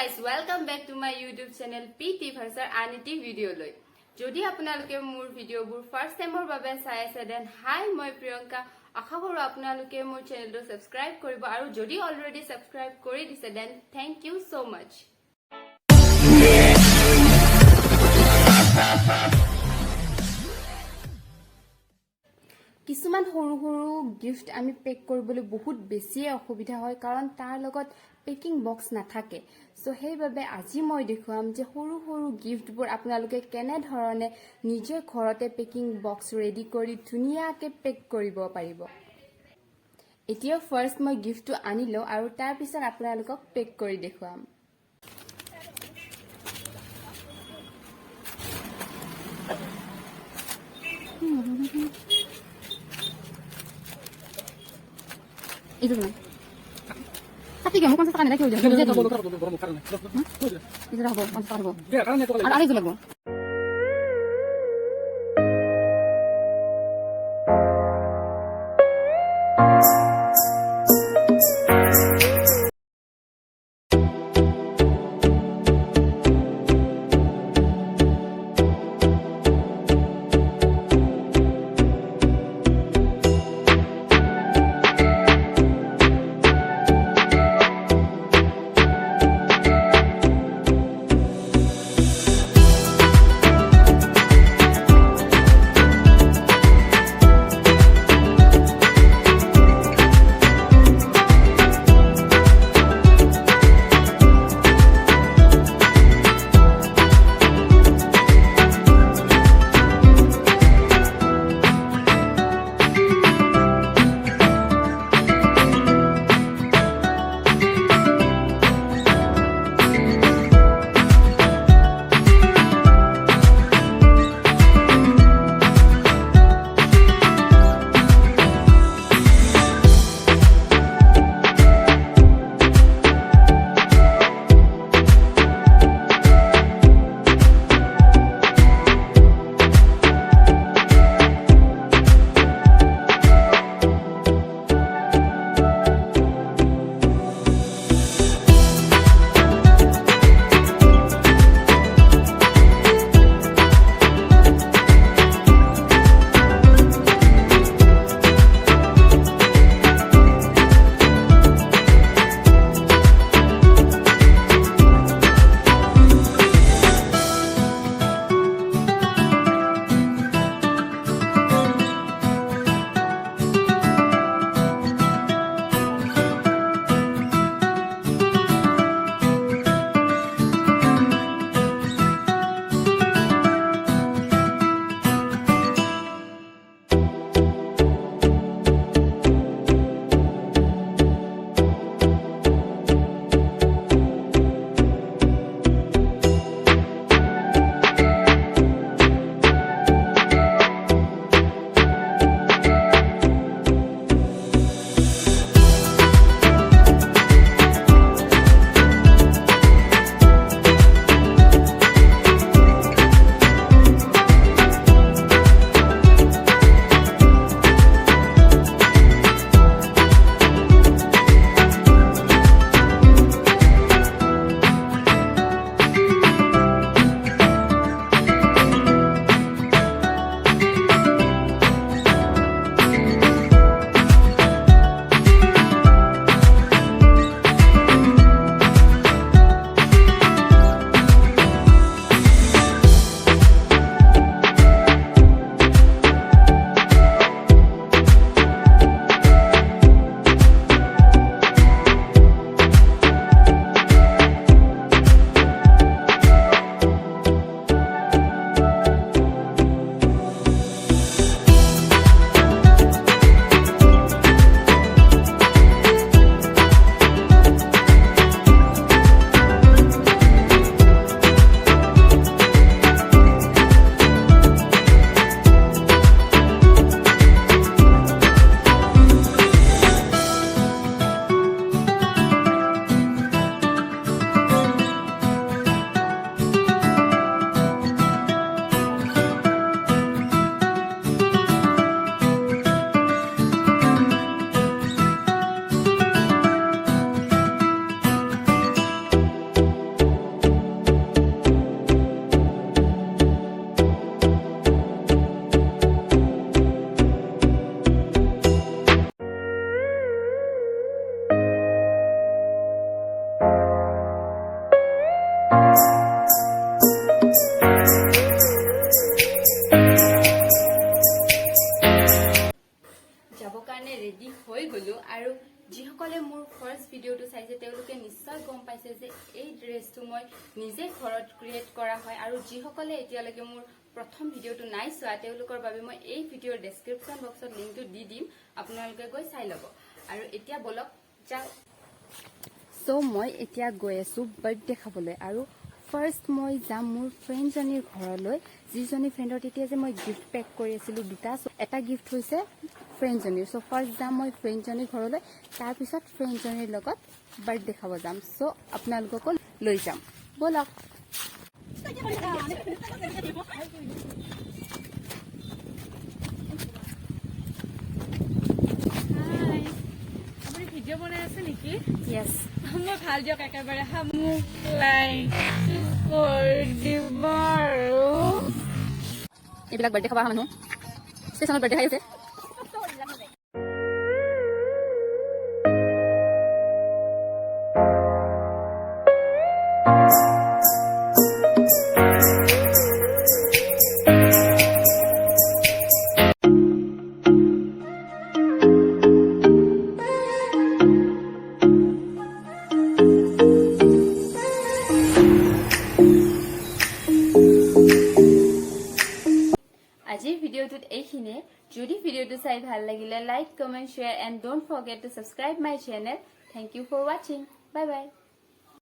guys, welcome back to my YouTube channel PTverse Anity video loi. Jodi apnaloke mur video bur first time or babe sai ase then hi moi Priyanka akha koru apnaloke mur channel to subscribe koribo aru jodi already subscribe kori dise then thank you so much. কিছুমান সৰু সৰু gift আমি pack কৰিবলৈ বহুত বেছি অসুবিধা হয় কাৰণ তাৰ লগত পেকিং বক্স নাথাকে সো সেইবাবে আজি মই দেখুৱাম যে সৰু সৰু গিফটবোৰ আপোনালোকে কেনে ধৰণে নিজে ঘৰতে পেকিং বক্স ৰেডি কৰি ধুনীয়াকৈ পেক কৰিব পাৰিব এতিয়া ফাৰ্স্ট মই গিফটটো আনিলো আৰু তাৰ পিছত আপোনালোকক পেক কৰি দেখুৱাম Itu kan? Tapi kamu kan sekarang lagi udah. Itu dah boleh, mantap boleh. Ada itu lagi. ড্ৰেছটো মই নিজে ঘৰত ক্ৰিয়েট কৰা হয় আৰু যিসকলে এতিয়ালৈকে মোৰ প্ৰথম ভিডিঅ'টো নাই চোৱা তেওঁলোকৰ বাবে মই এই ভিডিঅ'ৰ ডেছক্ৰিপশ্যন বক্সত লিংকটো দি দিম আপোনালোকে গৈ চাই ল'ব আৰু এতিয়া বলক যাও সো মই এতিয়া গৈ আছো বাৰ্থডে খাবলৈ আৰু ফাৰ্ষ্ট মই যাম মোৰ ফ্ৰেণ্ডজনীৰ ঘৰলৈ যিজনী ফ্ৰেণ্ডৰ তেতিয়া যে মই গিফ্ট পেক কৰি আছিলো দুটা এটা গিফ্ট হৈছে ফ্ৰেণ্ডজনীৰ সো ফাৰ্ষ্ট যাম মই ফ্ৰেণ্ডজনীৰ ঘৰলৈ তাৰপিছত ফ্ৰেণ্ডজনীৰ লগত বাৰ্থডে খাব যাম সো আপোনালোককো লৈ যাম বলক ভিডিঅ' বনাই আছে নেকি য়েছ মই ভাল দিয়ক একেবাৰে মোক লাইক কৰি দিব আৰু এইবিলাক বাৰ্থডে খাব মানুহ ষ্টেচনত বাৰ্থডে খাই আছে আজিৰ ভিডিঅ'টোত এইখিনিয়ে যদি ভিডিঅ'টো চাই ভাল লাগিলে like comment share and don't forget to subscribe my channel thank you for ৱাচিং বাই বাই